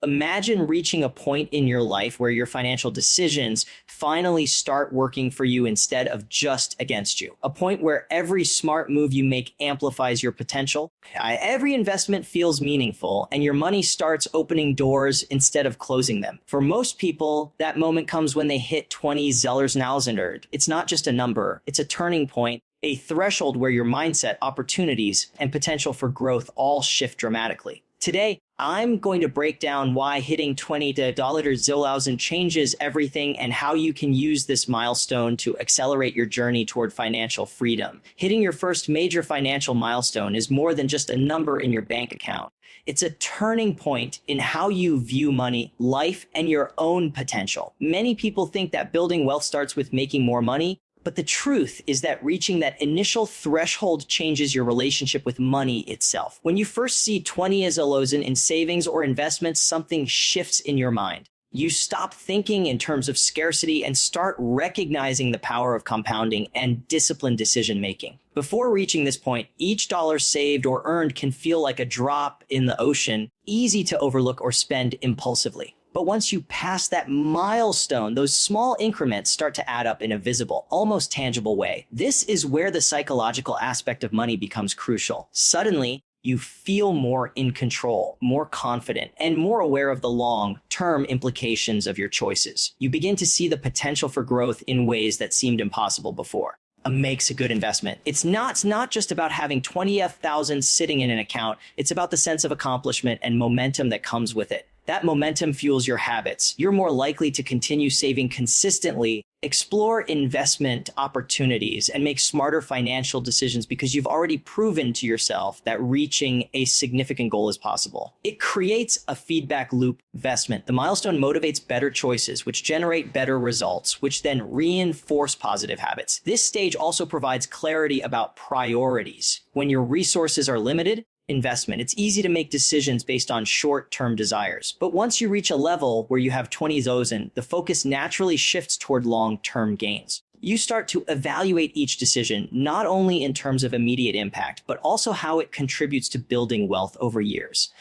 Imagine reaching a point in your life where your financial decisions finally start working for you instead of just against you. A point where every smart move you make amplifies your potential. Every investment feels meaningful, and your money starts opening doors instead of closing them. For most people, that moment comes when they hit 20.000. It's not just a number, it's a turning point, a threshold where your mindset, opportunities, and potential for growth all shift dramatically. Today, I'm going to break down why hitting $20,000 changes everything and how you can use this milestone to accelerate your journey toward financial freedom. Hitting your first major financial milestone is more than just a number in your bank account. It's a turning point in how you view money, life, and your own potential. Many people think that building wealth starts with making more money, but the truth is that reaching that initial threshold changes your relationship with money itself. When you first see 20,000 in savings or investments, something shifts in your mind. You stop thinking in terms of scarcity and start recognizing the power of compounding and disciplined decision making. Before reaching this point, each dollar saved or earned can feel like a drop in the ocean, easy to overlook or spend impulsively. But once you pass that milestone, those small increments start to add up in a visible, almost tangible way. This is where the psychological aspect of money becomes crucial. Suddenly, you feel more in control, more confident, and more aware of the long-term implications of your choices. You begin to see the potential for growth in ways that seemed impossible before. Makes a good investment. It's not just about having 20,000 sitting in an account. It's about the sense of accomplishment and momentum that comes with it. That momentum fuels your habits. You're more likely to continue saving consistently, explore investment opportunities, and make smarter financial decisions because you've already proven to yourself that reaching a significant goal is possible. It creates a feedback loop investment. The milestone motivates better choices, which generate better results, which then reinforce positive habits. This stage also provides clarity about priorities. When your resources are limited, investment. It's easy to make decisions based on short-term desires. But once you reach a level where you have 20,000, the focus naturally shifts toward long-term gains. You start to evaluate each decision, not only in terms of immediate impact, but also how it contributes to building wealth over years.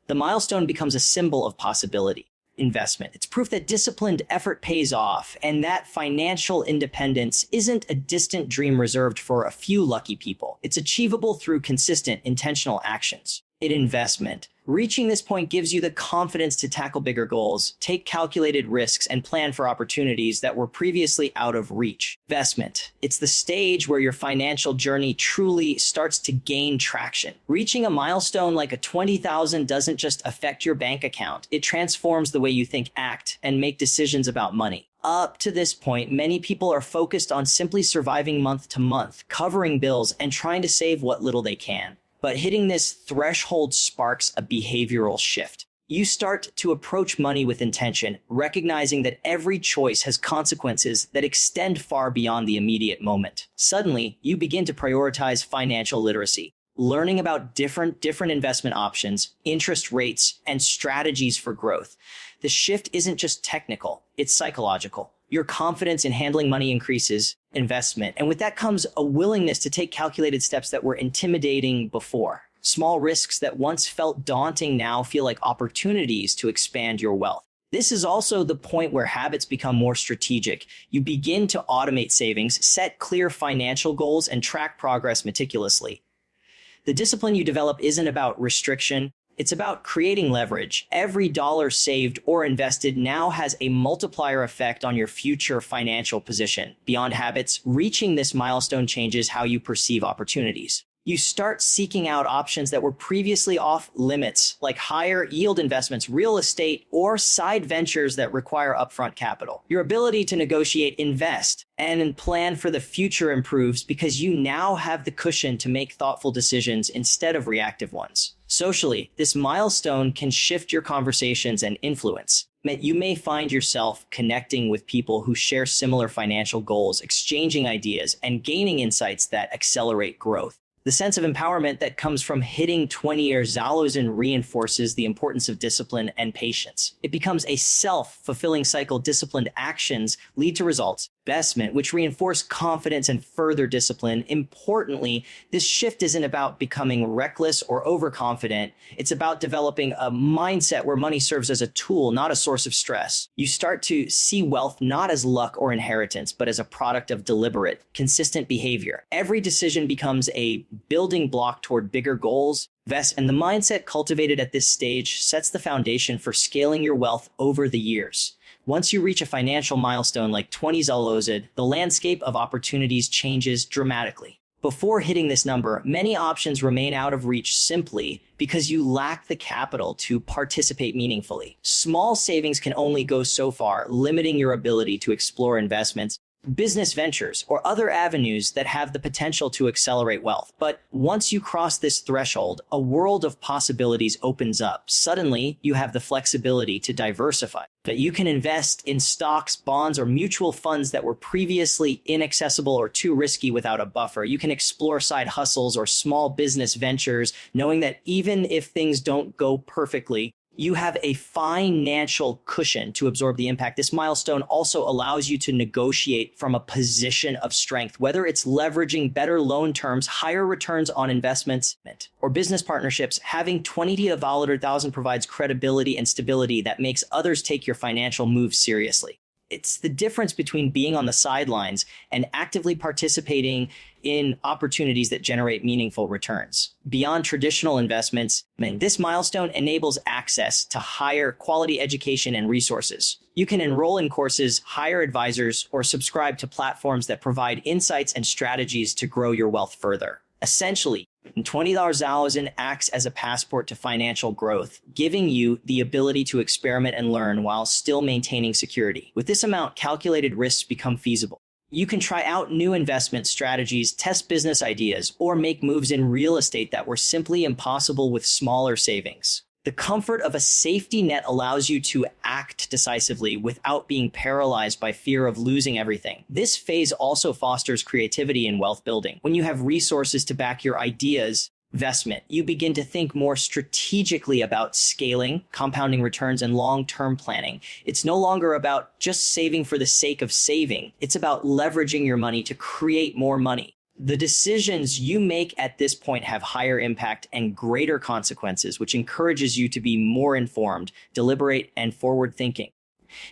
The milestone becomes a symbol of possibility. Investment. It's proof that disciplined effort pays off and that financial independence isn't a distant dream reserved for a few lucky people. It's achievable through consistent, intentional actions. Investment. Reaching this point gives you the confidence to tackle bigger goals, take calculated risks, and plan for opportunities that were previously out of reach. Investment. It's the stage where your financial journey truly starts to gain traction. Reaching a milestone like a 20,000 doesn't just affect your bank account. It transforms the way you think, act, and make decisions about money. Up to this point, many people are focused on simply surviving month to month, covering bills, and trying to save what little they can. But hitting this threshold sparks a behavioral shift. You start to approach money with intention, recognizing that every choice has consequences that extend far beyond the immediate moment. Suddenly, you begin to prioritize financial literacy, learning about different investment options, interest rates, and strategies for growth. The shift isn't just technical, it's psychological. Your confidence in handling money increases, investment, and with that comes a willingness to take calculated steps that were intimidating before. Small risks that once felt daunting now feel like opportunities to expand your wealth. This is also the point where habits become more strategic. You begin to automate savings, set clear financial goals, and track progress meticulously. The discipline you develop isn't about restriction. It's about creating leverage. Every dollar saved or invested now has a multiplier effect on your future financial position. Beyond habits, reaching this milestone changes how you perceive opportunities. You start seeking out options that were previously off limits, like higher yield investments, real estate, or side ventures that require upfront capital. Your ability to negotiate, invest, and plan for the future improves because you now have the cushion to make thoughtful decisions instead of reactive ones. Socially, this milestone can shift your conversations and influence. You may find yourself connecting with people who share similar financial goals, exchanging ideas, and gaining insights that accelerate growth. The sense of empowerment that comes from hitting 20,000 reinforces the importance of discipline and patience. It becomes a self-fulfilling cycle. Disciplined actions lead to results. investment, which reinforce confidence and further discipline. Importantly, this shift isn't about becoming reckless or overconfident. It's about developing a mindset where money serves as a tool, not a source of stress. You start to see wealth not as luck or inheritance, but as a product of deliberate, consistent behavior. Every decision becomes a building block toward bigger goals. And the mindset cultivated at this stage sets the foundation for scaling your wealth over the years. Once you reach a financial milestone like 20,000, the landscape of opportunities changes dramatically. Before hitting this number, many options remain out of reach simply because you lack the capital to participate meaningfully. Small savings can only go so far, limiting your ability to explore investments, business ventures, or other avenues that have the potential to accelerate wealth. But once you cross this threshold, a world of possibilities opens up. Suddenly, you have the flexibility to diversify. That you can invest in stocks, bonds, or mutual funds that were previously inaccessible or too risky without a buffer. You can explore side hustles or small business ventures, knowing that even if things don't go perfectly, you have a financial cushion to absorb the impact. This milestone also allows you to negotiate from a position of strength, whether it's leveraging better loan terms, higher returns on investments, or business partnerships. Having 20,000 provides credibility and stability that makes others take your financial moves seriously. It's the difference between being on the sidelines and actively participating in opportunities that generate meaningful returns. Beyond traditional investments, this milestone enables access to higher quality education and resources. You can enroll in courses, hire advisors, or subscribe to platforms that provide insights and strategies to grow your wealth further. Essentially, $20,000 acts as a passport to financial growth, giving you the ability to experiment and learn while still maintaining security. With this amount, calculated risks become feasible. You can try out new investment strategies, test business ideas, or make moves in real estate that were simply impossible with smaller savings. The comfort of a safety net allows you to act decisively without being paralyzed by fear of losing everything. This phase also fosters creativity in wealth building. When you have resources to back your ideas, investment, you begin to think more strategically about scaling, compounding returns, and long-term planning. It's no longer about just saving for the sake of saving. It's about leveraging your money to create more money. The decisions you make at this point have higher impact and greater consequences, which encourages you to be more informed, deliberate, and forward-thinking.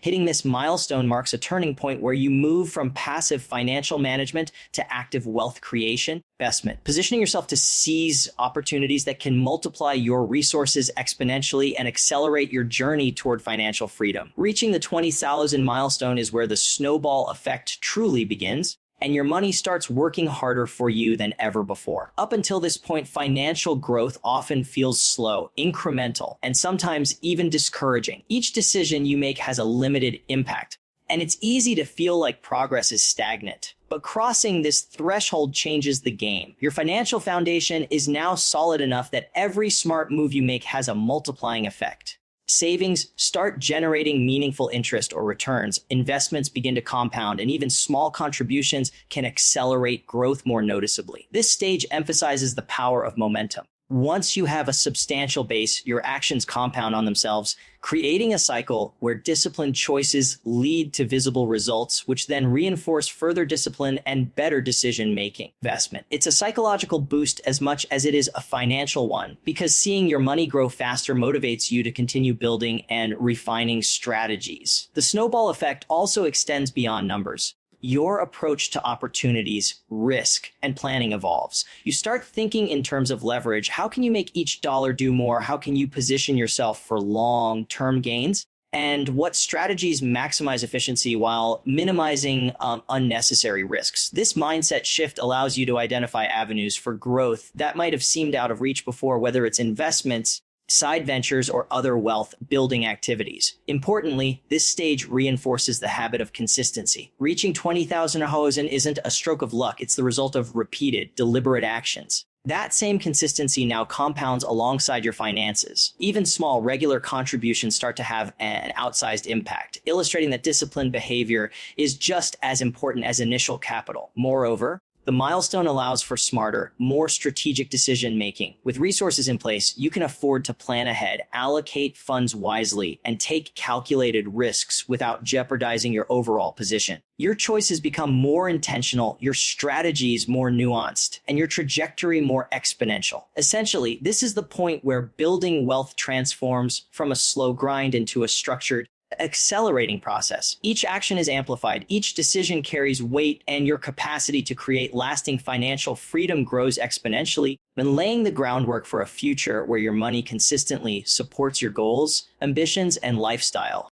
Hitting this milestone marks a turning point where you move from passive financial management to active wealth creation, investment, positioning yourself to seize opportunities that can multiply your resources exponentially and accelerate your journey toward financial freedom. Reaching the 20,000 milestone is where the snowball effect truly begins, and your money starts working harder for you than ever before. Up until this point, financial growth often feels slow, incremental, and sometimes even discouraging. Each decision you make has a limited impact, and it's easy to feel like progress is stagnant. But crossing this threshold changes the game. Your financial foundation is now solid enough that every smart move you make has a multiplying effect. Savings start generating meaningful interest or returns. Investments begin to compound, and even small contributions can accelerate growth more noticeably. This stage emphasizes the power of momentum. Once you have a substantial base, your actions compound on themselves, creating a cycle where disciplined choices lead to visible results, which then reinforce further discipline and better decision-making. Investment. It's a psychological boost as much as it is a financial one, because seeing your money grow faster motivates you to continue building and refining strategies. The snowball effect also extends beyond numbers. Your approach to opportunities, risk, and planning evolves. You start thinking in terms of leverage. How can you make each dollar do more? How can you position yourself for long-term gains? And what strategies maximize efficiency while minimizing unnecessary risks? This mindset shift allows you to identify avenues for growth that might have seemed out of reach before, whether it's investments, side ventures, or other wealth building activities. Importantly, this stage reinforces the habit of consistency. Reaching 20,000 hosen isn't a stroke of luck. It's the result of repeated, deliberate actions. That same consistency now compounds alongside your finances. Even small, regular contributions start to have an outsized impact, illustrating that disciplined behavior is just as important as initial capital. Moreover, The milestone allows for smarter, more strategic decision making. With resources in place, you can afford to plan ahead, allocate funds wisely, and take calculated risks without jeopardizing your overall position. Your choices become more intentional, your strategies more nuanced, and your trajectory more exponential. Essentially, this is the point where building wealth transforms from a slow grind into a structured, accelerating process. Each action is amplified, each decision carries weight, and your capacity to create lasting financial freedom grows exponentially when laying the groundwork for a future where your money consistently supports your goals, ambitions, and lifestyle.